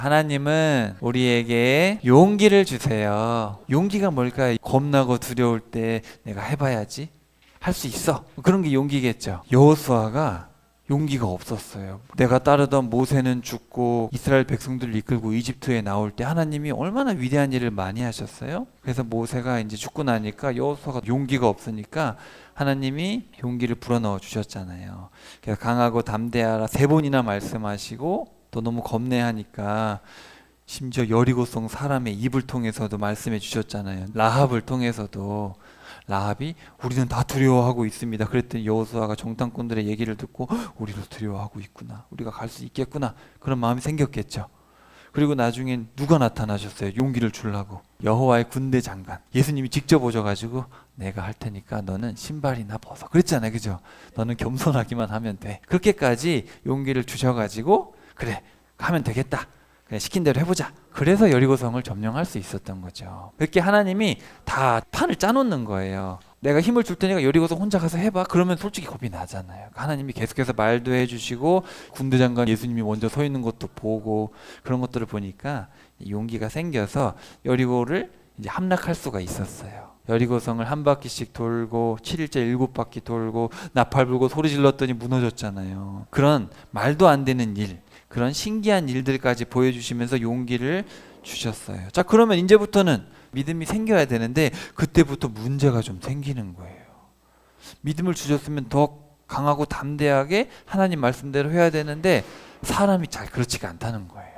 하나님은 우리에게 용기를 주세요. 용기가 뭘까요? 겁나고 두려울 때 내가 해봐야지. 할 수 있어. 그런 게 용기겠죠. 여호수아가 용기가 없었어요. 내가 따르던 모세는 죽고 이스라엘 백성들을 이끌고 이집트에 나올 때 하나님이 얼마나 위대한 일을 많이 하셨어요. 그래서 모세가 이제 죽고 나니까 여호수아가 용기가 없으니까 하나님이 용기를 불어넣어 주셨잖아요. 그래서 강하고 담대하라 3번이나 말씀하시고 또 너무 겁내하니까 심지어 여리고성 사람의 입을 통해서도 말씀해 주셨잖아요. 라합을 통해서도. 라합이 우리는 다 두려워하고 있습니다. 그랬더니 여호수아가 정탐꾼들의 얘기를 듣고 우리도 두려워하고 있구나. 우리가 갈 수 있겠구나. 그런 마음이 생겼겠죠. 그리고 나중엔 누가 나타나셨어요? 용기를 주려고. 여호와의 군대 장관. 예수님이 직접 오셔가지고 내가 할 테니까 너는 신발이나 벗어. 그랬잖아요. 그죠? 너는 겸손하기만 하면 돼. 그렇게까지 용기를 주셔가지고 그래 하면 되겠다. 그래 시킨 대로 해보자. 그래서 여리고성을 점령할 수 있었던 거죠. 그렇게 하나님이 다 판을 짜놓는 거예요. 내가 힘을 줄 테니까 여리고성 혼자 가서 해봐. 그러면 솔직히 겁이 나잖아요. 해나님이 계속해서 말도 해주시고 군대장관 예수님이 먼저 서 있는 것도 보고 그런 것들을 보니까 용기가 생겨서 여리고를 이제 함락할 수가 있었어요. 여리고성을 한 바퀴씩 돌고 7일째 7바퀴 돌고 나팔 불고 소리 질렀더니 무너졌잖아요. 그런 말도 안 되는 일, 그런 신기한 일들까지 보여주시면서 용기를 주셨어요. 자, 그러면 이제부터는 믿음이 생겨야 되는데 그때부터 문제가 좀 생기는 거예요. 믿음을 주셨으면 더 강하고 담대하게 하나님 말씀대로 해야 되는데 사람이 잘 그렇지가 않다는 거예요.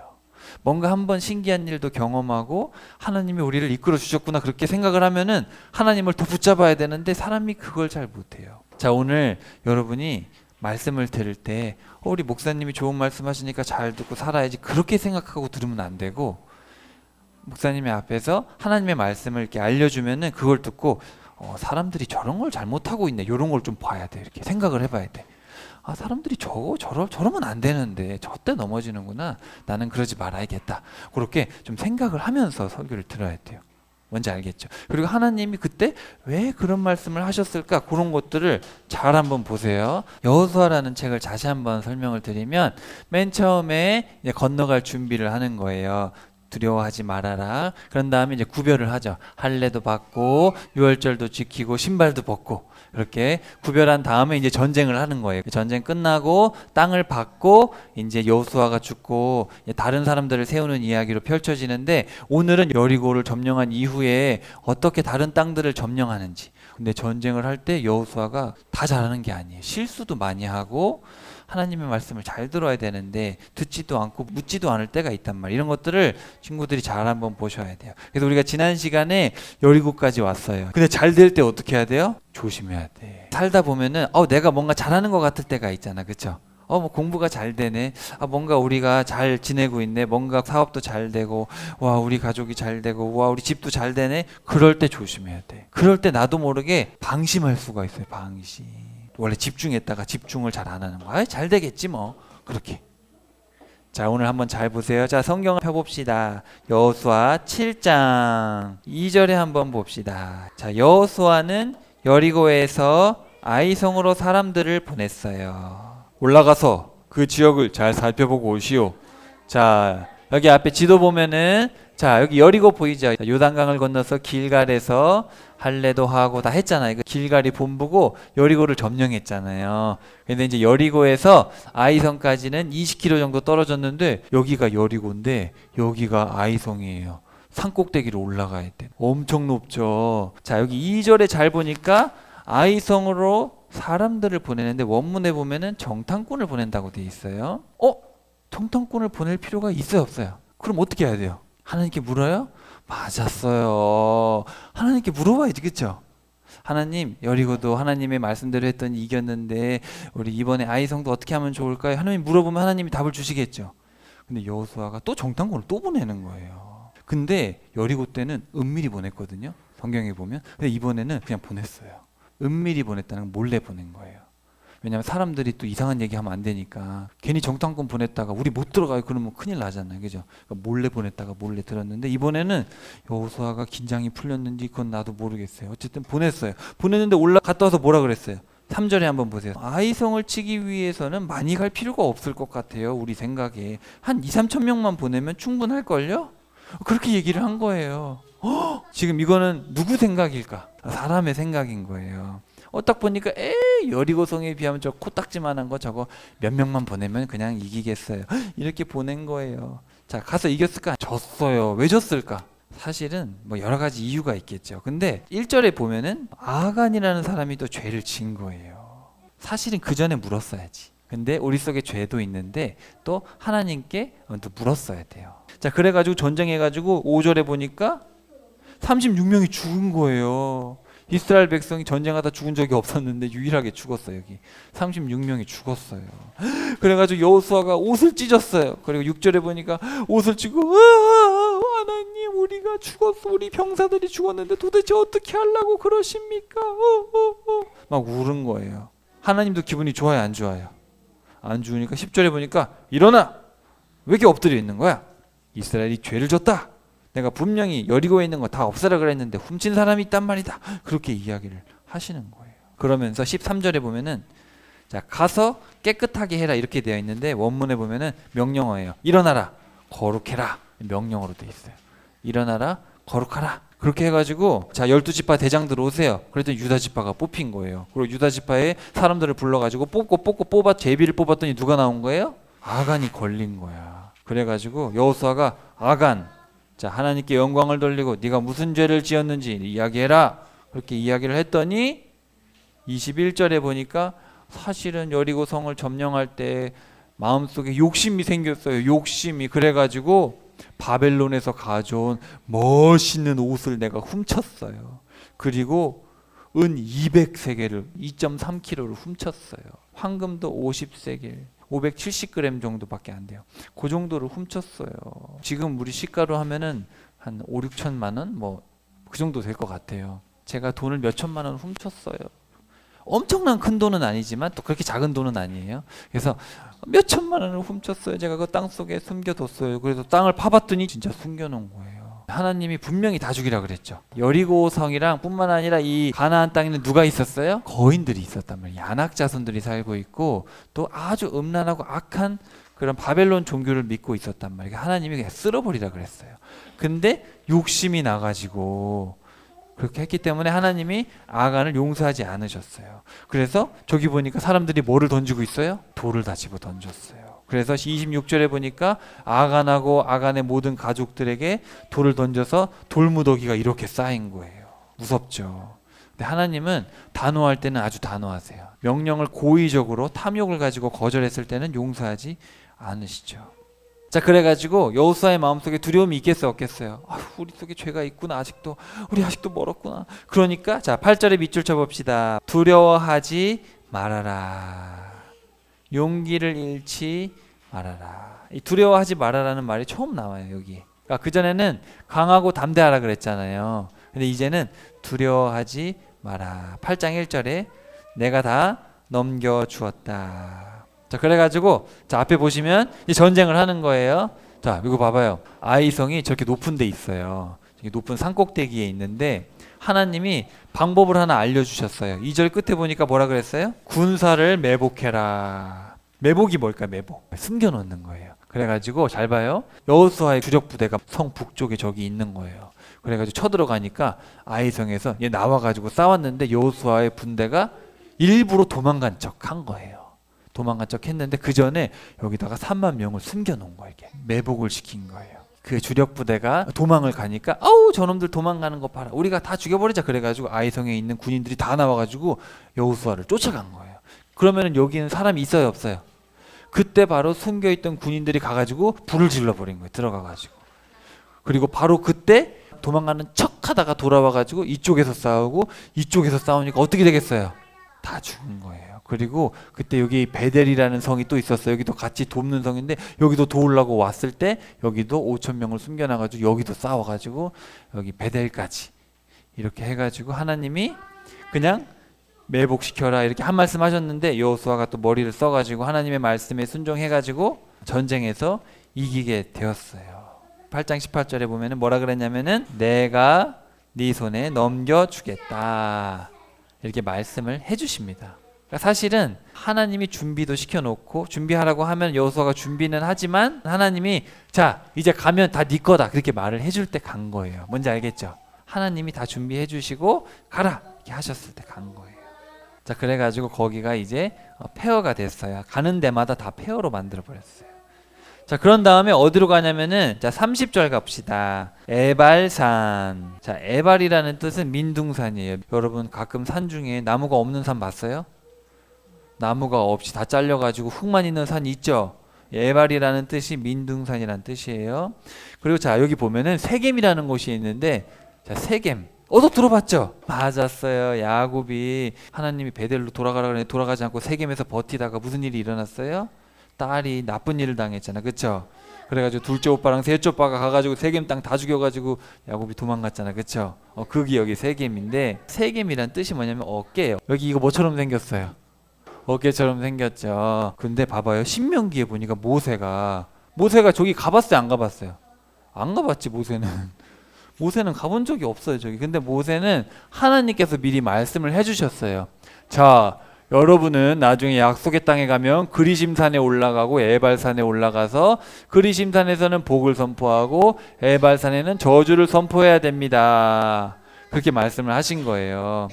뭔가 한번 신기한 일도 경험하고 하나님이 우리를 이끌어 주셨구나 그렇게 생각을 하면은 하나님을 더 붙잡아야 되는데 사람이 그걸 잘 못해요. 자, 오늘 여러분이 말씀을 들을 때 우리 목사님이 좋은 말씀 하시니까 잘 듣고 살아야지 그렇게 생각하고 들으면 안 되고 목사님의 앞에서 하나님의 말씀을 이렇게 알려주면은 그걸 듣고 사람들이 저런 걸 잘못하고 있네 이런 걸 좀 봐야 돼. 이렇게 생각을 해봐야 돼. 아, 사람들이 저러면 안 되는데 저때 넘어지는구나. 나는 그러지 말아야겠다. 그렇게 좀 생각을 하면서 설교를 들어야 돼요. 뭔지 알겠죠? 그리고 하나님이 그때 왜 그런 말씀을 하셨을까? 그런 것들을 잘 한번 보세요. 여호수아라는 책을 다시 한번 설명을 드리면 맨 처음에 이제 건너갈 준비를 하는 거예요. 두려워하지 말아라. 그런 다음에 이제 구별을 하죠. 할례도 받고 유월절도 지키고 신발도 벗고 그렇게 구별한 다음에 이제 전쟁을 하는 거예요. 전쟁 끝나고 땅을 받고 이제 여호수아가 죽고 다른 사람들을 세우는 이야기로 펼쳐지는데 오늘은 여리고를 점령한 이후에 어떻게 다른 땅들을 점령하는지. 근데 전쟁을 할 때 여호수아가 다 잘하는 게 아니에요. 실수도 많이 하고 하나님의 말씀을 잘 들어야 되는데 듣지도 않고 묻지도 않을 때가 있단 말이에요. 이런 것들을 친구들이 잘 한번 보셔야 돼요. 그래서 우리가 지난 시간에 여리고까지 왔어요. 근데 잘 될 때 어떻게 해야 돼요? 조심해야 돼. 살다 보면은 내가 뭔가 잘하는 것 같을 때가 있잖아. 그렇죠? 뭐 공부가 잘 되네. 뭔가 우리가 잘 지내고 있네. 뭔가 사업도 잘 되고 와 우리 가족이 잘 되고 와 우리 집도 잘 되네. 그럴 때 조심해야 돼. 그럴 때 나도 모르게 방심할 수가 있어요. 방심. 원래 집중했다가 집중을 잘 안 하는 거야. 잘 되겠지 뭐. 그렇게. 자, 오늘 한번 잘 보세요. 자, 성경을 펴봅시다. 여호수아 7장 2절에 한번 봅시다. 자, 여호수아는 여리고에서 아이성으로 사람들을 보냈어요. 올라가서 그 지역을 잘 살펴보고 오시오. 자, 여기 앞에 지도 보면은 자, 여기 여리고 보이죠? 요단강을 건너서 길갈에서 할례도 하고 다 했잖아요. 길갈이 본부고 여리고를 점령했잖아요. 근데 이제 여리고에서 아이성까지는 20km 정도 떨어졌는데 여기가 여리고인데 여기가 아이성이에요. 산꼭대기로 올라가야 돼. 엄청 높죠. 자, 여기 2절에 잘 보니까 아이성으로 사람들을 보내는데 원문에 보면은 정탐꾼을 보낸다고 돼 있어요. 정탐꾼을 보낼 필요가 있어요, 없어요? 그럼 어떻게 해야 돼요? 하나님께 물어요? 맞았어요. 하나님께 물어봐야지, 그렇죠? 하나님, 여리고도 하나님의 말씀대로 했더니 이겼는데 우리 이번에 아이성도 어떻게 하면 좋을까요? 하나님 물어보면 하나님이 답을 주시겠죠. 근데 여호수아가 또 정탐꾼을 또 보내는 거예요. 근데 여리고 때는 은밀히 보냈거든요. 성경에 보면. 근데 이번에는 그냥 보냈어요. 은밀히 보냈다는 건 몰래 보낸 거예요. 왜냐하면 사람들이 또 이상한 얘기하면 안 되니까 괜히 정탐꾼 보냈다가 우리 못 들어가요 그러면 큰일 나잖아요. 그죠? 그러니까 몰래 보냈다가 몰래 들었는데 이번에는 여호수아가 긴장이 풀렸는지 그건 나도 모르겠어요. 어쨌든 보냈어요. 보냈는데 올라갔다 와서 뭐라 그랬어요? 3절에 한번 보세요. 아이성을 치기 위해서는 많이 갈 필요가 없을 것 같아요. 우리 생각에 한 2, 3천 명만 보내면 충분할걸요? 그렇게 얘기를 한 거예요. 지금 이거는 누구 생각일까? 사람의 생각인 거예요. 딱 보니까 여리고성에 비하면 저 코딱지만한 거 저거 몇 명만 보내면 그냥 이기겠어요. 이렇게 보낸 거예요. 자, 가서 이겼을까? 졌어요. 왜 졌을까? 사실은 뭐 여러 가지 이유가 있겠죠. 근데 1절에 보면은 아간이라는 사람이 또 죄를 지은 거예요. 사실은 그 전에 물었어야지. 근데 우리 속에 죄도 있는데 또 하나님께 또 물었어야 돼요. 자, 그래가지고 전쟁해가지고 5절에 보니까 36명이 죽은 거예요. 이스라엘 백성이 전쟁하다 죽은 적이 없었는데 유일하게 죽었어요. 여기 36명이 죽었어요. 그래가지고 여호수아가 옷을 찢었어요. 그리고 6절에 보니까 옷을 찢고 하나님 우리가 죽었어. 우리 병사들이 죽었는데 도대체 어떻게 하려고 그러십니까? 막 울은 거예요. 하나님도 기분이 좋아요, 안 좋아요? 안 좋으니까 10절에 보니까 일어나! 왜 이렇게 엎드려 있는 거야? 이스라엘이 죄를 졌다. 내가 분명히 여리고에 있는 거 다 없애라 그랬는데 훔친 사람이 있단 말이다. 그렇게 이야기를 하시는 거예요. 그러면서 13절에 보면은 자, 가서 깨끗하게 해라 이렇게 되어 있는데 원문에 보면은 명령어예요. 일어나라, 거룩해라. 명령어로 되어 있어요. 일어나라, 거룩하라. 그렇게 해가지고 자 12지파 대장들 오세요. 그랬더니 유다지파가 뽑힌 거예요. 그리고 유다지파에 사람들을 불러가지고 뽑아 제비를 뽑았더니 누가 나온 거예요? 아간이 걸린 거야. 그래가지고 여호수아가 아간, 자 하나님께 영광을 돌리고 네가 무슨 죄를 지었는지 이야기해라. 그렇게 이야기를 했더니 21절에 보니까 사실은 여리고 성을 점령할 때 마음속에 욕심이 생겼어요. 욕심이. 그래가지고 바벨론에서 가져온 멋있는 옷을 내가 훔쳤어요. 그리고 은 200세겔을 2.3kg를 훔쳤어요. 황금도 50세겔 570g 정도밖에 안 돼요. 그 정도를 훔쳤어요. 지금 우리 시가로 하면은 한 5, 6천만 원 뭐 그 정도 될 것 같아요. 제가 돈을 몇 천만 원 훔쳤어요. 엄청난 큰 돈은 아니지만 또 그렇게 작은 돈은 아니에요. 그래서 몇 천만 원을 훔쳤어요. 제가 그 땅 속에 숨겨뒀어요. 그래서 땅을 파봤더니 진짜 숨겨놓은 거예요. 하나님이 분명히 다 죽이라 그랬죠. 여리고 성이랑 뿐만 아니라 이 가나안 땅에는 누가 있었어요? 거인들이 있었단 말이에요. 안악 자손들이 살고 있고 또 아주 음란하고 악한 그런 바벨론 종교를 믿고 있었단 말이에요. 하나님이 그냥 쓸어버리라 그랬어요. 근데 욕심이 나가지고 그렇게 했기 때문에 하나님이 아간을 용서하지 않으셨어요. 그래서 저기 보니까 사람들이 뭐를 던지고 있어요? 돌을 다 집어 던졌어요. 그래서 26절에 보니까 아간하고 아간의 모든 가족들에게 돌을 던져서 돌무더기가 이렇게 쌓인 거예요. 무섭죠. 근데 하나님은 단호할 때는 아주 단호하세요. 명령을 고의적으로 탐욕을 가지고 거절했을 때는 용서하지 않으시죠. 자, 그래가지고 여호수아의 마음속에 두려움이 있겠어요, 없겠어요? 우리 속에 죄가 있구나. 우리 아직도 멀었구나. 그러니까 자 8절에 밑줄 쳐봅시다. 두려워하지 말아라. 용기를 잃지 말아라. 이 두려워하지 말아라는 말이 처음 나와요, 여기. 그러니까 그전에는 강하고 담대하라 그랬잖아요. 근데 이제는 두려워하지 마라. 8장 1절에 내가 다 넘겨주었다. 자, 그래가지고 자 앞에 보시면 이제 전쟁을 하는 거예요. 자, 이거 봐봐요. 아이성이 저렇게 높은 데 있어요. 높은 산꼭대기에 있는데 하나님이 방법을 하나 알려주셨어요. 2절 끝에 보니까 뭐라 그랬어요? 군사를 매복해라. 매복이 뭘까? 매복. 숨겨놓는 거예요. 그래가지고 잘 봐요. 여호수아의 주력 부대가 성 북쪽에 저기 있는 거예요. 그래가지고 쳐들어가니까 아이성에서 얘 나와가지고 싸웠는데 여호수아의 군대가 일부러 도망간 척 한 거예요. 도망간 척 했는데 그 전에 여기다가 3만 명을 숨겨놓은 거예요. 이렇게 매복을 시킨 거예요. 그 주력 부대가 도망을 가니까 저놈들 도망가는 거 봐라. 우리가 다 죽여버리자. 그래가지고 아이성에 있는 군인들이 다 나와가지고 여호수아를 쫓아간 거예요. 그러면은 여기는 사람이 있어요, 없어요? 그때 바로 숨겨있던 군인들이 가가지고 불을 질러버린 거예요. 들어가가지고. 그리고 바로 그때 도망가는 척하다가 돌아와가지고 이쪽에서 싸우고 이쪽에서 싸우니까 어떻게 되겠어요? 다 죽은 거예요. 그리고 그때 여기 베델이라는 성이 또 있었어요. 여기도 같이 돕는 성인데 여기도 도우려고 왔을 때 여기도 5천 명을 숨겨놔가지고 여기도 싸워가지고 여기 베델까지 이렇게 해가지고 하나님이 그냥 매복시켜라 이렇게 한 말씀 하셨는데 여호수아가 또 머리를 써가지고 하나님의 말씀에 순종해가지고 전쟁에서 이기게 되었어요. 8장 18절에 보면은 뭐라 그랬냐면은 내가 네 손에 넘겨주겠다 이렇게 말씀을 해주십니다. 그러니까 사실은 하나님이 준비도 시켜놓고 준비하라고 하면 여호수아가 준비는 하지만 하나님이 자 이제 가면 다 네 거다 그렇게 말을 해줄 때 간 거예요. 뭔지 알겠죠? 하나님이 다 준비해 주시고 가라 이렇게 하셨을 때 간 거예요. 자 그래가지고 거기가 이제 폐허가 됐어요. 가는 데마다 다 폐허로 만들어 버렸어요. 자 그런 다음에 어디로 가냐면은 자 30절 갑시다. 에발산. 자 에발이라는 뜻은 민둥산이에요. 여러분 가끔 산 중에 나무가 없는 산 봤어요? 나무가 없이 다 잘려가지고 흙만 있는 산 있죠? 에발이라는 뜻이 민둥산이라는 뜻이에요. 그리고 자 여기 보면은 세겜이라는 곳이 있는데 자 세겜 어디 들어봤죠? 맞았어요. 야곱이 하나님이 베델로 돌아가라 그랬는데 돌아가지 않고 세겜에서 버티다가 무슨 일이 일어났어요? 딸이 나쁜 일을 당했잖아. 그쵸? 그래가지고 둘째 오빠랑 셋째 오빠가 가가지고 세겜 땅 다 죽여가지고 야곱이 도망갔잖아. 그쵸? 그게 여기 세겜인데 세겜이란 뜻이 뭐냐면 어깨예요. 여기 이거 뭐처럼 생겼어요? 어깨처럼 생겼죠. 근데 봐봐요. 신명기에 보니까 모세가 저기 가봤어요? 안 가봤어요? 안 가봤지 모세는. 모세는 가본 적이 없어요 저기. 근데 모세는 하나님께서 미리 말씀을 해주셨어요. 자 여러분은 나중에 약속의 땅에 가면 그리심산에 올라가고 에발산에 올라가서 그리심산에서는 복을 선포하고 에발산에는 저주를 선포해야 됩니다. 그렇게 말씀을 하신 거예요.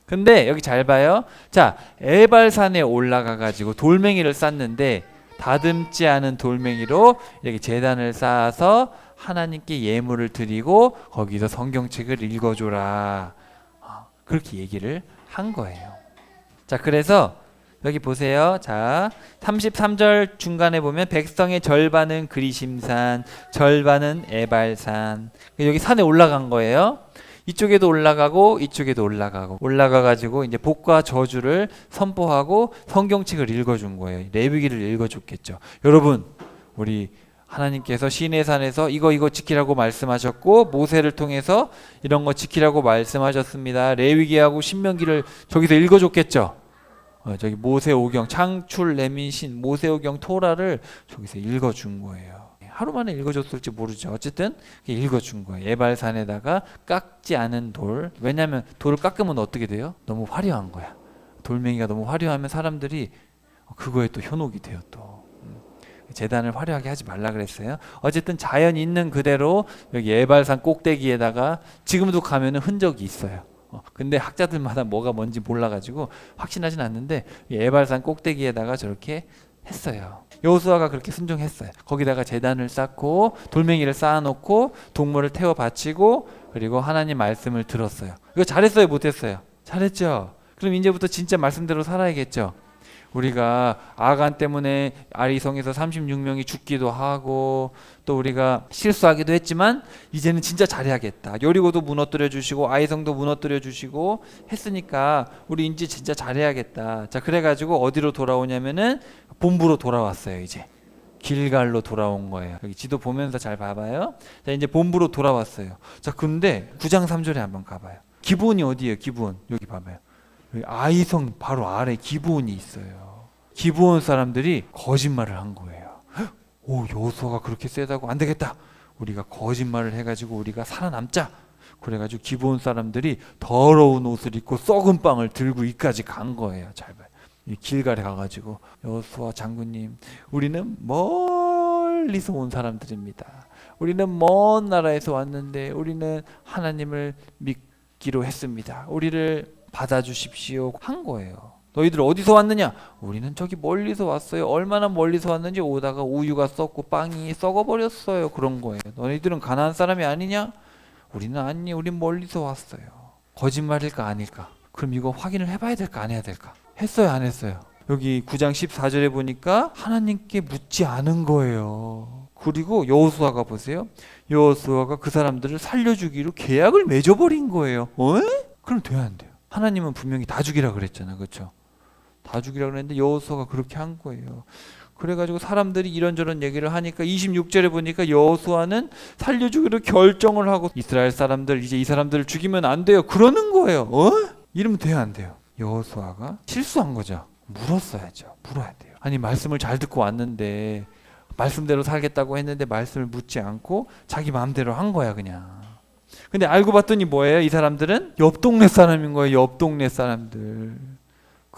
근데 여기 잘 봐요. 자 에발산에 올라가 가지고 돌멩이를 쌓는데 다듬지 않은 돌멩이로 이렇게 제단을 쌓아서 하나님께 예물을 드리고 거기서 성경책을 읽어줘라. 그렇게 얘기를 한 거예요. 자 그래서 여기 보세요. 자 33절 중간에 보면 백성의 절반은 그리심산 절반은 에발산. 여기 산에 올라간 거예요. 이쪽에도 올라가고 이쪽에도 올라가가지고 이제 복과 저주를 선포하고 성경책을 읽어준 거예요. 레위기를 읽어줬겠죠. 여러분 우리 하나님께서 시내산에서 이거 지키라고 말씀하셨고 모세를 통해서 이런 거 지키라고 말씀하셨습니다. 레위기하고 신명기를 저기서 읽어줬겠죠. 저기 모세오경 창출 레민신 모세오경 토라를 저기서 읽어준 거예요. 하루 만에 읽어줬을지 모르죠. 어쨌든 읽어준 거예요. 에발산에다가 깎지 않은 돌. 왜냐하면 돌을 깎으면 어떻게 돼요? 너무 화려한 거야. 돌멩이가 너무 화려하면 사람들이 그거에 또 현혹이 돼요. 또 제단을 화려하게 하지 말라 그랬어요. 어쨌든 자연 있는 그대로 여기 에발산 꼭대기에다가 지금도 가면은 흔적이 있어요. 근데 학자들마다 뭐가 뭔지 몰라가지고 확신하진 않는데 에발산 꼭대기에다가 저렇게 했어요. 여호수아가 그렇게 순종했어요. 거기다가 제단을 쌓고 돌멩이를 쌓아놓고 동물을 태워 바치고 그리고 하나님 말씀을 들었어요. 이거 잘했어요? 못했어요? 잘했죠. 그럼 이제부터 진짜 말씀대로 살아야겠죠. 우리가 아간 때문에 아리성에서 36명이 죽기도 하고 또 우리가 실수하기도 했지만 이제는 진짜 잘해야겠다. 여리고도 무너뜨려 주시고 아이성도 무너뜨려 주시고 했으니까 우리 이제 진짜 잘해야겠다. 자 그래가지고 어디로 돌아오냐면은 본부로 돌아왔어요. 이제 길갈로 돌아온 거예요. 여기 지도 보면서 잘 봐봐요. 자 이제 본부로 돌아왔어요. 자 근데 9장 3절에 한번 가봐요. 기브온이 어디예요? 기브온 여기 봐봐요. 아이성 바로 아래 기브온이 있어요. 기브온 사람들이 거짓말을 한 거예요. 오 여호수아가 그렇게 세다고 안 되겠다. 우리가 거짓말을 해가지고 우리가 살아남자. 그래가지고 기브온 사람들이 더러운 옷을 입고 썩은 빵을 들고 이까지 간 거예요. 잘 봐요. 길갈에 가가지고 여호수아 장군님, 우리는 멀리서 온 사람들입니다. 우리는 먼 나라에서 왔는데 우리는 하나님을 믿기로 했습니다. 우리를 받아주십시오 한 거예요. 너희들 어디서 왔느냐? 우리는 저기 멀리서 왔어요. 얼마나 멀리서 왔는지 오다가 우유가 썩고 빵이 썩어버렸어요. 그런 거예요. 너희들은 가나안 사람이 아니냐? 우리는 아니, 우린 멀리서 왔어요. 거짓말일까 아닐까? 그럼 이거 확인을 해봐야 될까 안 해야 될까? 했어요 안 했어요? 여기 9장 14절에 보니까 하나님께 묻지 않은 거예요. 그리고 여호수아가 보세요. 여호수아가 그 사람들을 살려주기로 계약을 맺어버린 거예요. 그럼 돼야 안 돼요? 하나님은 분명히 다 죽이라 그랬잖아. 그렇죠? 다 죽이라 그랬는데 여호수아가 그렇게 한 거예요. 그래가지고 사람들이 이런저런 얘기를 하니까 26절에 보니까 여호수아는 살려주기로 결정을 하고 이스라엘 사람들 이제 이 사람들을 죽이면 안 돼요. 그러는 거예요. 이러면 돼야 안 돼요? 여호수아가 실수한 거죠. 물었어야죠. 물어야 돼요. 아니 말씀을 잘 듣고 왔는데 말씀대로 살겠다고 했는데 말씀을 묻지 않고 자기 마음대로 한 거야 그냥. 근데 알고 봤더니 뭐예요? 이 사람들은 옆 동네 사람인 거예요. 옆 동네 사람들.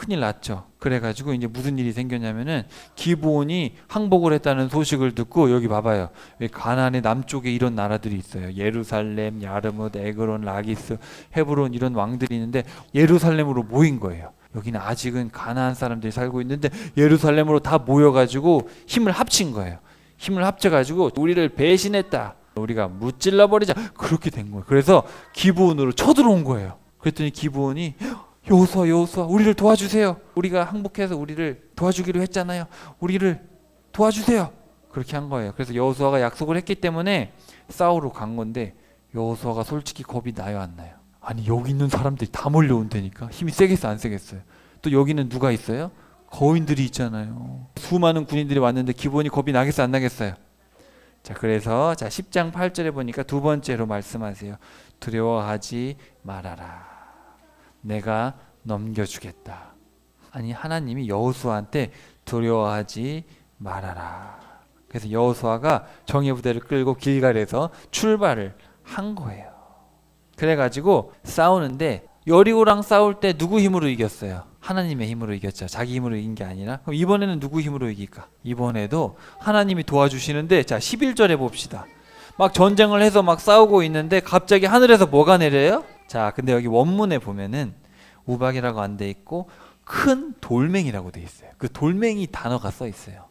큰일 났죠. 그래가지고 이제 무슨 일이 생겼냐면은 기브온이 항복을 했다는 소식을 듣고 여기 봐봐요. 가나안의 남쪽에 이런 나라들이 있어요. 예루살렘, 야르뭇, 에그론, 라기스, 헤브론 이런 왕들이 있는데 예루살렘으로 모인 거예요. 여기는 아직은 가나안 사람들이 살고 있는데 예루살렘으로 다 모여가지고 힘을 합친 거예요. 힘을 합쳐가지고 우리를 배신했다. 우리가 무찔러 버리자. 그렇게 된 거예요. 그래서 기브온으로 쳐들어온 거예요. 그랬더니 기브온이 여호수아 우리를 도와주세요. 우리가 항복해서 우리를 도와주기로 했잖아요. 우리를 도와주세요. 그렇게 한 거예요. 그래서 여호수아가 약속을 했기 때문에 싸우러 간 건데 여호수아가 솔직히 겁이 나요 안 나요? 아니 여기 있는 사람들이 다 몰려온다니까. 힘이 세겠어 안 세겠어요? 또 여기는 누가 있어요? 거인들이 있잖아요. 수많은 군인들이 왔는데 기본이 겁이 나겠어 안 나겠어요? 자 그래서 10장 8절에 보니까 두 번째로 말씀하세요. 두려워하지 말아라. 내가 넘겨주겠다. 아니 하나님이 여호수아한테 두려워하지 말아라. 그래서 여호수아가 정예 부대를 끌고 길갈에서 출발을 한 거예요. 그래가지고 싸우는데 여리고랑 싸울 때 누구 힘으로 이겼어요? 하나님의 힘으로 이겼죠. 자기 힘으로 이긴 게 아니라. 그럼 이번에는 누구 힘으로 이길까? 이번에도 하나님이 도와주시는데 자 11절에 봅시다. 막 전쟁을 해서 막 싸우고 있는데 갑자기 하늘에서 뭐가 내려요? 자 근데 여기 원문에 보면은 우박이라고 안 돼 있고 큰 돌멩이라고 돼 있어요. 그 돌멩이 단어가 써 있어요.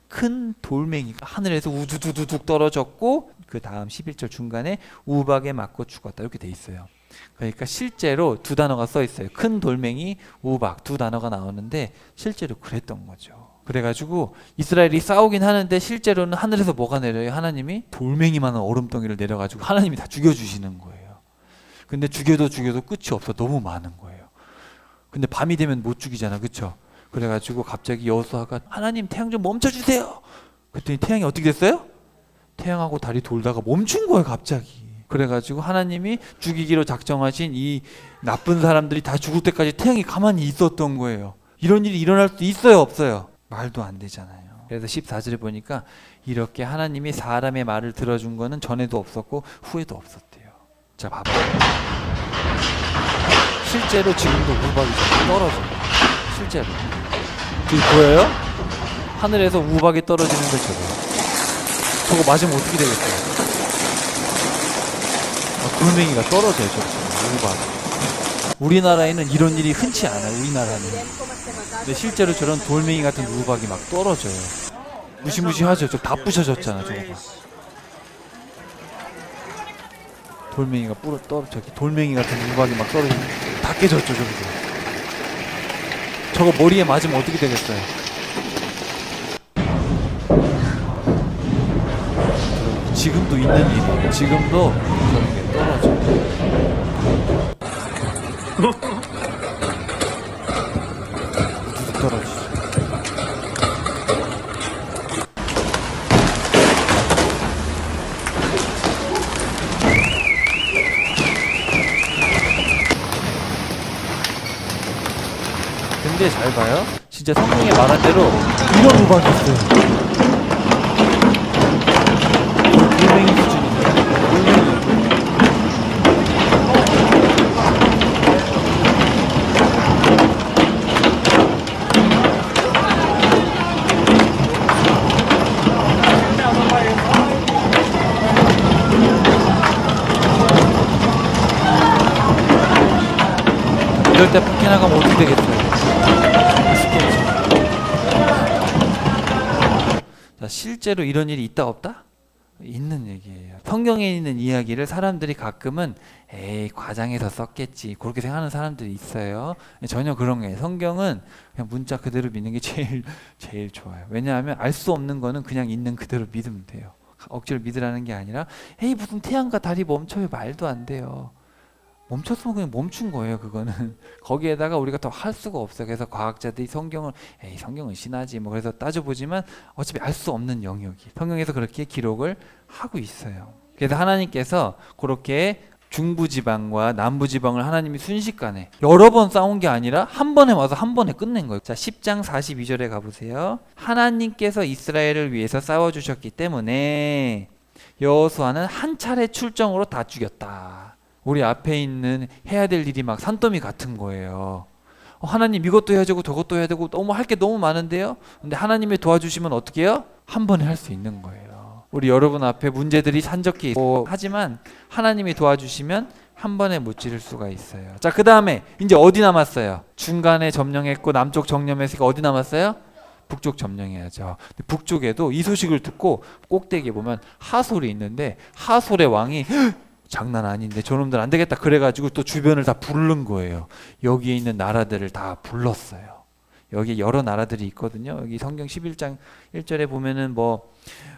큰 돌멩이가 하늘에서 우두두두둑 떨어졌고 그 다음 11절 중간에 우박에 맞고 죽었다 이렇게 돼 있어요. 그러니까 실제로 두 단어가 써 있어요. 큰 돌멩이, 우박 두 단어가 나오는데 실제로 그랬던 거죠. 그래가지고 이스라엘이 싸우긴 하는데 실제로는 하늘에서 뭐가 내려요? 하나님이 돌멩이만한 얼음덩이를 내려가지고 하나님이 다 죽여주시는 거예요. 근데 죽여도 끝이 없어. 너무 많은 거예요. 근데 밤이 되면 못 죽이잖아. 그쵸? 그래가지고 갑자기 여호수아가 하나님 태양 좀 멈춰주세요. 그랬더니 태양이 어떻게 됐어요? 태양하고 달이 돌다가 멈춘 거예요 갑자기. 그래가지고 하나님이 죽이기로 작정하신 이 나쁜 사람들이 다 죽을 때까지 태양이 가만히 있었던 거예요. 이런 일이 일어날 수도 있어요 없어요? 말도 안 되잖아요. 그래서 14절에 보니까 이렇게 하나님이 사람의 말을 들어준 거는 전에도 없었고 후에도 없었대요. 자 봐봐요. 실제로 지금도 우박이 떨어져요. 실제로 저기 보여요? 하늘에서 우박이 떨어지는 걸 저거 맞으면 어떻게 되겠어요? 돌멩이가 떨어져요. 우박. 우리나라에는 이런 일이 흔치 않아요. 우리나라는. 근데 실제로 저런 돌멩이 같은 우박이 막 떨어져요. 무시무시하죠. 저거 다 부셔졌잖아. 저거 봐. 돌멩이가 저기 돌멩이 같은 우박이 막 떨어지고 다 깨졌죠. 저거 머리에 맞으면 어떻게 되겠어요? 지금도 있는 일이에요. 지금도 저런 게 떨어져. 우두둑 떨어지죠. 근데 잘 봐요. 진짜 성경에 말한 대로 이런 우박이 있어요. 돌멩이 수준이죠. 돌멩이. 이럴 때 밖에 나가면 어떻게 되겠어요? 자, 실제로 이런 일이 있다 없다? 있는 얘기예요. 성경에 있는 이야기를 사람들이 가끔은 에이 과장해서 썼겠지 그렇게 생각하는 사람들이 있어요. 전혀 그런 게 성경은 그냥 문자 그대로 믿는 게 제일 좋아요. 왜냐하면 알 수 없는 거는 그냥 있는 그대로 믿으면 돼요. 억지로 믿으라는 게 아니라 에이 무슨 태양과 달이 멈춰요. 말도 안 돼요. 멈췄으면 그냥 멈춘 거예요. 그거는 거기에다가 우리가 더 할 수가 없어요. 그래서 과학자들이 성경은 에이 성경은 신하지 뭐 그래서 따져보지만 어차피 알 수 없는 영역이 성경에서 그렇게 기록을 하고 있어요. 그래서 하나님께서 그렇게 중부지방과 남부지방을 하나님이 순식간에 여러 번 싸운 게 아니라 한 번에 와서 한 번에 끝낸 거예요. 자 10장 42절에 가보세요. 하나님께서 이스라엘을 위해서 싸워주셨기 때문에 여호수아는 한 차례 출정으로 다 죽였다. 우리 앞에 있는 해야 될 일이 막 산더미 같은 거예요. 하나님 이것도 해야 되고 저것도 해야 되고 너무 할 게 너무 많은데요. 근데 하나님이 도와주시면 어떻게 해요? 한 번에 할 수 있는 거예요. 우리 여러분 앞에 문제들이 산적해 있고 하지만 하나님이 도와주시면 한 번에 무찌를 수가 있어요. 자, 그 다음에 이제 어디 남았어요? 중간에 점령했고 남쪽 정령했으니까 어디 남았어요? 북쪽 점령해야죠. 북쪽에도 이 소식을 듣고 꼭대기에 보면 하솔이 있는데 하솔의 왕이 장난 아닌데 저놈들 안 되겠다 그래가지고 또 주변을 다 부른 거예요. 여기에 있는 나라들을 다 불렀어요. 여기 여러 나라들이 있거든요. 여기 성경 11장 1절에 보면은 뭐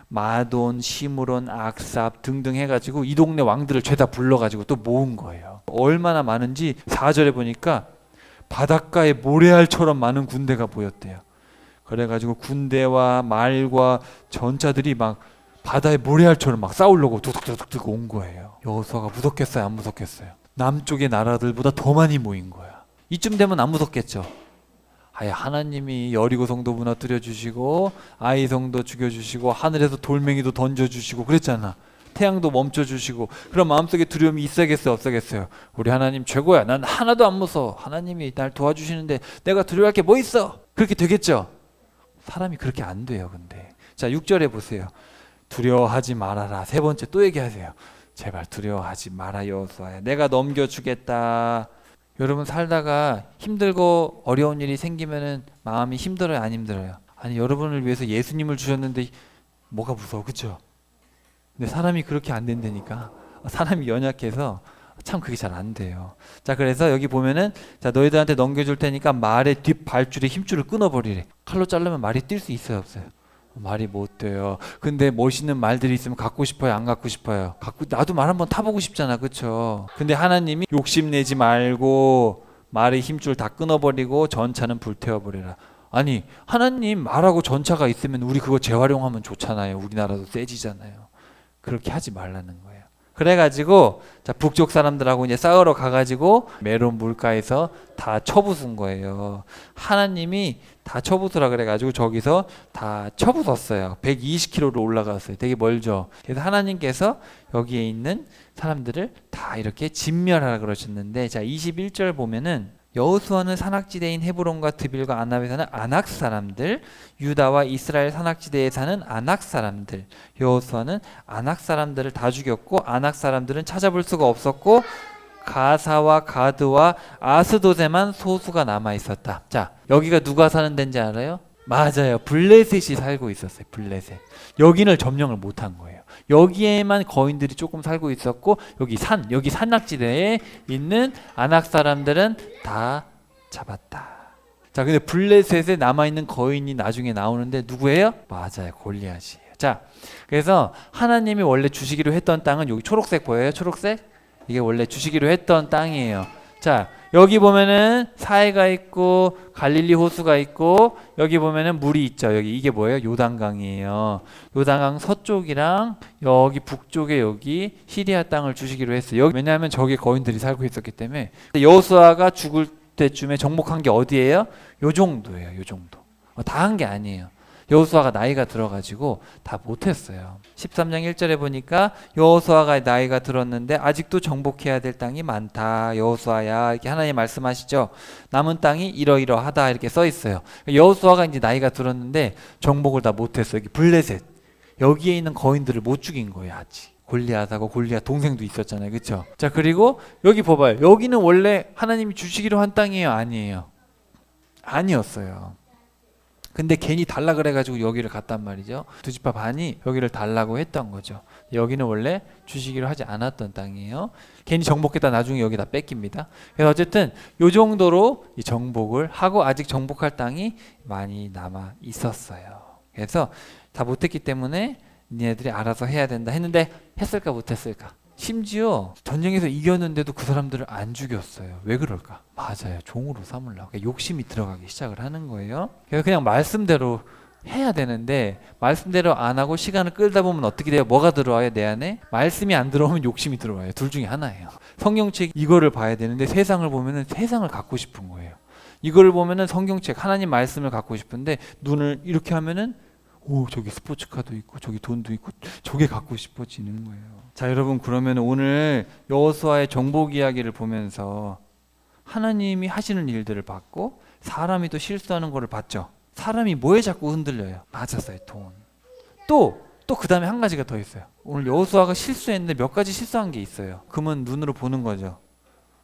마돈, 시므론, 악삽 등등 해가지고 이 동네 왕들을 죄다 불러가지고 또 모은 거예요. 얼마나 많은지 4절에 보니까 바닷가에 모래알처럼 많은 군대가 보였대요. 그래가지고 군대와 말과 전차들이 막 바다에 모래알처럼 막 싸우려고 두둑두둑 온 거예요. 여호수아가 무섭겠어요, 안 무섭겠어요? 남쪽의 나라들보다 더 많이 모인 거야. 이쯤 되면 안 무섭겠죠. 아예 하나님이 여리고 성도 무너뜨려 주시고 아이 성도 죽여 주시고 하늘에서 돌멩이도 던져 주시고 그랬잖아. 태양도 멈춰 주시고 그럼 마음속에 두려움이 있어야겠어요, 없어야겠어요? 우리 하나님 최고야. 난 하나도 안 무서워. 하나님이 날 도와주시는데 내가 두려워할 게 뭐 있어? 그렇게 되겠죠? 사람이 그렇게 안 돼요. 근데 자 6절에 보세요. 두려워하지 말아라. 세 번째 또 얘기하세요. 제발 두려워하지 마라 여호수아야. 내가 넘겨주겠다. 여러분 살다가 힘들고 어려운 일이 생기면은 마음이 힘들어요, 안 힘들어요? 아니 여러분을 위해서 예수님을 주셨는데 뭐가 무서워, 그렇죠? 근데 사람이 그렇게 안 된다니까. 사람이 연약해서 참 그게 잘 안 돼요. 자 그래서 여기 보면은 자 너희들한테 넘겨줄 테니까 말의 뒷 발줄의 힘줄을 끊어버리래. 칼로 자르면 말이 뛸 수 있어요, 없어요? 말이 못 돼요. 근데 멋있는 말들이 있으면 갖고 싶어요, 안 갖고 싶어요? 나도 말 한번 타보고 싶잖아, 그쵸? 근데 하나님이 욕심내지 말고 말의 힘줄 다 끊어버리고 전차는 불태워버리라. 아니 하나님 말하고 전차가 있으면 우리 그거 재활용하면 좋잖아요. 우리나라도 세지잖아요. 그렇게 하지 말라는 거예요. 그래가지고 자 북쪽 사람들하고 이제 싸우러 가가지고 메론 물가에서 다 쳐부순 거예요. 하나님이 다 쳐부수라 그래가지고 저기서 다 쳐부쉈어요. 120km로 올라갔어요. 되게 멀죠. 그래서 하나님께서 여기에 있는 사람들을 다 이렇게 진멸하라 그러셨는데 자 21절 보면은 여호수아는 산악지대인 헤브론과 드빌과 아납에 사는 아낙 사람들, 유다와 이스라엘 산악지대에 사는 아낙 사람들. 여호수아는 아낙 사람들을 다 죽였고 아낙 사람들은 찾아볼 수가 없었고 가사와 가드와 아스돗에만 소수가 남아 있었다. 자, 여기가 누가 사는 데인지 알아요? 맞아요. 블레셋이 살고 있었어요. 블레셋. 여기를 점령을 못한 거예요. 여기에만 거인들이 조금 살고 있었고 여기 산악지대에 있는 아낙 사람들은 다 잡았다. 자, 근데 블레셋에 남아있는 거인이 나중에 나오는데 누구예요? 맞아요. 골리앗이에요. 자, 그래서 하나님이 원래 주시기로 했던 땅은 여기 초록색 보여요? 초록색? 이게 원래 주시기로 했던 땅이에요. 자, 여기 보면은 사해가 있고 갈릴리 호수가 있고 여기 보면은 물이 있죠. 여기 이게 뭐예요? 요단강이에요. 요단강 서쪽이랑 여기 북쪽에 여기 시리아 땅을 주시기로 했어요. 여기 왜냐하면 저기 거인들이 살고 있었기 때문에. 여호수아가 죽을 때쯤에 정복한 게 어디예요? 요 정도예요. 요 정도. 다 한 게 아니에요. 여호수아가 나이가 들어가지고 다 못했어요. 13장 1절에 보니까 여호수아가 나이가 들었는데 아직도 정복해야 될 땅이 많다. 여호수아야 이렇게 하나님 말씀하시죠. 남은 땅이 이러이러하다 이렇게 써 있어요. 여호수아가 이제 나이가 들었는데 정복을 다 못했어요. 여기 블레셋 여기에 있는 거인들을 못 죽인 거예요. 아직. 골리앗하고 골리앗 동생도 있었잖아요. 그렇죠? 자 그리고 여기 봐봐요. 여기는 원래 하나님이 주시기로 한 땅이에요? 아니에요? 아니었어요. 근데 괜히 달라 그래가지고 여기를 갔단 말이죠. 두 지파 반이 여기를 달라고 했던 거죠. 여기는 원래 주시기로 하지 않았던 땅이에요. 괜히 정복했다 나중에 여기다 뺏깁니다. 그래서 어쨌든 요 정도로 이 정복을 하고 아직 정복할 땅이 많이 남아 있었어요. 그래서 다 못했기 때문에 니네들이 알아서 해야 된다 했는데 했을까 못했을까? 심지어 전쟁에서 이겼는데도 그 사람들을 안 죽였어요. 왜 그럴까? 맞아요. 종으로 삼으려고. 그러니까 욕심이 들어가기 시작을 하는 거예요. 그래서 그냥 말씀대로 해야 되는데 말씀대로 안 하고 시간을 끌다 보면 어떻게 돼요? 뭐가 들어와요? 내 안에? 말씀이 안 들어오면 욕심이 들어와요. 둘 중에 하나예요. 성경책 이거를 봐야 되는데 세상을 보면은 세상을 갖고 싶은 거예요. 이거를 보면은 성경책 하나님 말씀을 갖고 싶은데 눈을 이렇게 하면은 오 저기 스포츠카도 있고 저기 돈도 있고 저게 갖고 싶어지는 거예요. 자 여러분 그러면 오늘 여호수아의 정복 이야기를 보면서 하나님이 하시는 일들을 봤고 사람이 또 실수하는 거를 봤죠. 사람이 뭐에 자꾸 흔들려요? 맞았어요. 돈. 또 그 다음에 한 가지가 더 있어요. 오늘 여호수아가 실수했는데 몇 가지 실수한 게 있어요. 그러면 눈으로 보는 거죠.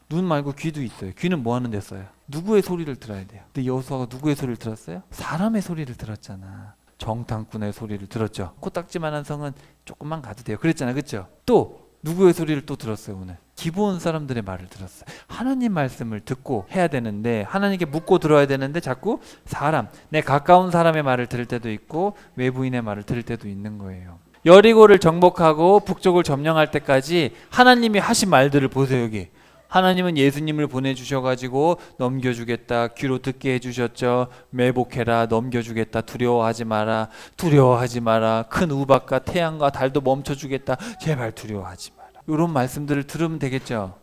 눈 말고 귀도 있어요. 귀는 뭐 하는 데 써요? 누구의 소리를 들어야 돼요. 근데 여호수아가 누구의 소리를 들었어요? 사람의 소리를 들었잖아. 정탐꾼의 소리를 들었죠. 코딱지만한 성은 조금만 가도 돼요. 그랬잖아. 그렇죠? 또 누구의 소리를 또 들었어요. 오늘 기브온 사람들의 말을 들었어요. 하나님 말씀을 듣고 해야 되는데, 하나님께 묻고 들어야 되는데 자꾸 사람, 내 가까운 사람의 말을 들을 때도 있고 외부인의 말을 들을 때도 있는 거예요. 여리고를 정복하고 북쪽을 점령할 때까지 하나님이 하신 말들을 보세요. 여기 하나님은 예수님을 보내주셔가지고 넘겨주겠다, 귀로 듣게 해주셨죠. 매복해라, 넘겨주겠다, 두려워하지 마라, 두려워하지 마라, 큰 우박과 태양과 달도 멈춰주겠다, 제발 두려워하지 마라. 이런 말씀들을 들으면 되겠죠.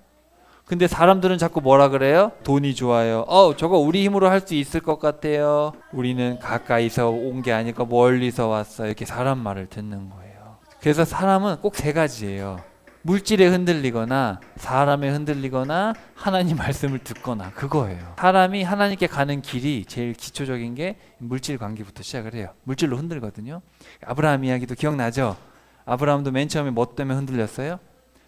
근데 사람들은 자꾸 뭐라 그래요? 돈이 좋아요. 저거 우리 힘으로 할 수 있을 것 같아요. 우리는 가까이서 온 게 아니고 멀리서 왔어. 이렇게 사람 말을 듣는 거예요. 그래서 사람은 꼭 세 가지예요. 물질에 흔들리거나 사람에 흔들리거나 하나님 말씀을 듣거나, 그거예요. 사람이 하나님께 가는 길이 제일 기초적인 게 물질 관계부터 시작을 해요. 물질로 흔들거든요. 아브라함 이야기도 기억나죠? 아브라함도 맨 처음에 뭐 때문에 흔들렸어요?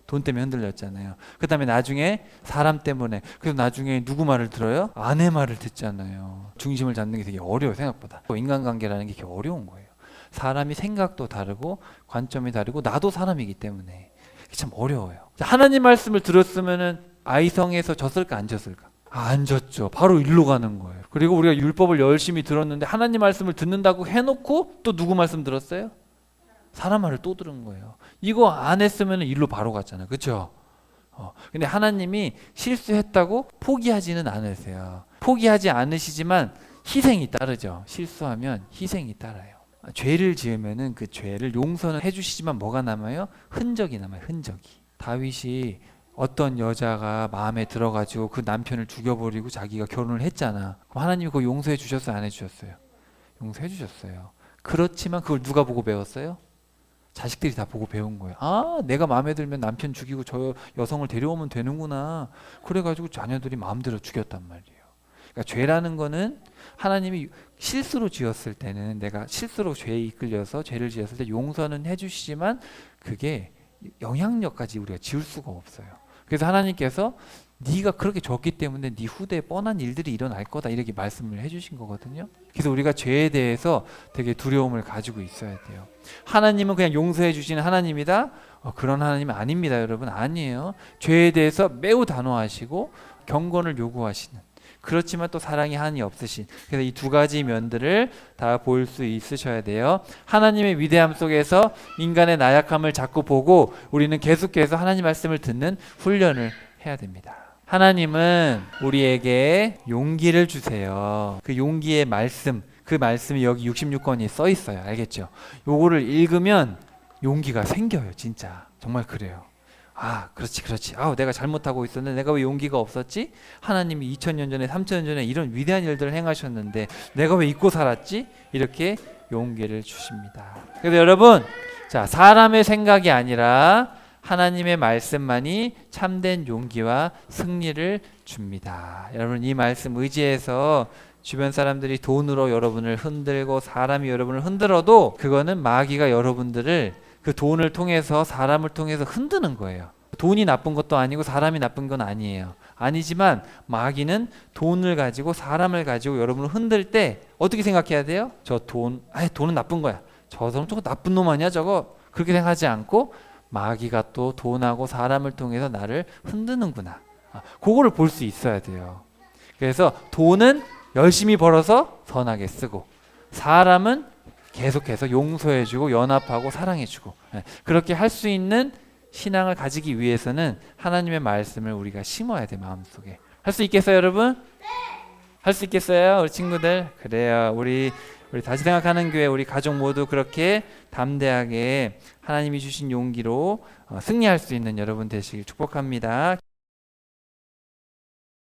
돈 때문에 흔들렸잖아요. 그 다음에 나중에 사람 때문에. 그래서 나중에 누구 말을 들어요? 아내 말을 듣잖아요. 중심을 잡는 게 되게 어려워요. 생각보다. 인간관계라는 게 되게 어려운 거예요. 사람이 생각도 다르고 관점이 다르고 나도 사람이기 때문에 참 어려워요. 하나님 말씀을 들었으면은 아이성에서 졌을까 안 졌을까? 안 졌죠. 바로 일로 가는 거예요. 그리고 우리가 율법을 열심히 들었는데 하나님 말씀을 듣는다고 해놓고 또 누구 말씀 들었어요? 사람 말을 또 들은 거예요. 이거 안 했으면 일로 바로 갔잖아요. 그렇죠? 근데 하나님이 실수했다고 포기하지는 않으세요. 포기하지 않으시지만 희생이 따르죠. 실수하면 희생이 따라요. 죄를 지으면은 그 죄를 용서는 해주시지만 뭐가 남아요? 흔적이 남아요. 흔적이. 다윗이 어떤 여자가 마음에 들어가지고 그 남편을 죽여버리고 자기가 결혼을 했잖아. 그럼 하나님이 그거 용서해 주셨어요? 안 해주셨어요? 용서해 주셨어요. 그렇지만 그걸 누가 보고 배웠어요? 자식들이 다 보고 배운 거예요. 아, 내가 마음에 들면 남편 죽이고 저 여성을 데려오면 되는구나. 그래가지고 자녀들이 마음대로 죽였단 말이에요. 그러니까 죄라는 거는 하나님이 실수로 지었을 때는, 내가 실수로 죄에 이끌려서 죄를 지었을 때 용서는 해주시지만 그게 영향력까지 우리가 지울 수가 없어요. 그래서 하나님께서 네가 그렇게 졌기 때문에 네 후대에 뻔한 일들이 일어날 거다, 이렇게 말씀을 해주신 거거든요. 그래서 우리가 죄에 대해서 되게 두려움을 가지고 있어야 돼요. 하나님은 그냥 용서해 주시는 하나님이다? 그런 하나님은 아닙니다. 여러분, 아니에요. 죄에 대해서 매우 단호하시고 경건을 요구하시는, 그렇지만 또 사랑이 한이 없으신, 그래서 이 두 가지 면들을 다 보일 수 있으셔야 돼요. 하나님의 위대함 속에서 인간의 나약함을 자꾸 보고 우리는 계속해서 하나님 말씀을 듣는 훈련을 해야 됩니다. 하나님은 우리에게 용기를 주세요. 그 용기의 말씀, 그 말씀이 여기 66권이 써 있어요. 알겠죠? 요거를 읽으면 용기가 생겨요. 진짜 정말 그래요. 아, 그렇지. 내가 잘못하고 있었는데 내가 왜 용기가 없었지? 하나님이 2000년 전에 3000년 전에 이런 위대한 일들을 행하셨는데 내가 왜 잊고 살았지? 이렇게 용기를 주십니다. 그래서 여러분, 자, 사람의 생각이 아니라 하나님의 말씀만이 참된 용기와 승리를 줍니다. 여러분, 이 말씀 의지해서 주변 사람들이 돈으로 여러분을 흔들고 사람이 여러분을 흔들어도 그거는 마귀가 여러분들을 그 돈을 통해서, 사람을 통해서 흔드는 거예요. 돈이 나쁜 것도 아니고 사람이 나쁜 건 아니에요. 아니지만 마귀는 돈을 가지고 사람을 가지고 여러분을 흔들 때 어떻게 생각해야 돼요? 돈은 나쁜 거야. 저 사람 저거 나쁜 놈 아니야 저거? 그렇게 생각하지 않고 마귀가 또 돈하고 사람을 통해서 나를 흔드는구나. 그거를 볼 수 있어야 돼요. 그래서 돈은 열심히 벌어서 선하게 쓰고, 사람은 계속해서 용서해주고 연합하고 사랑해주고, 그렇게 할 수 있는 신앙을 가지기 위해서는 하나님의 말씀을 우리가 심어야 돼. 마음속에. 할 수 있겠어요 여러분? 할 수 있겠어요 우리 친구들? 그래요. 우리 다시 생각하는 교회, 우리 가족 모두 그렇게 담대하게 하나님이 주신 용기로 승리할 수 있는 여러분 되시길 축복합니다.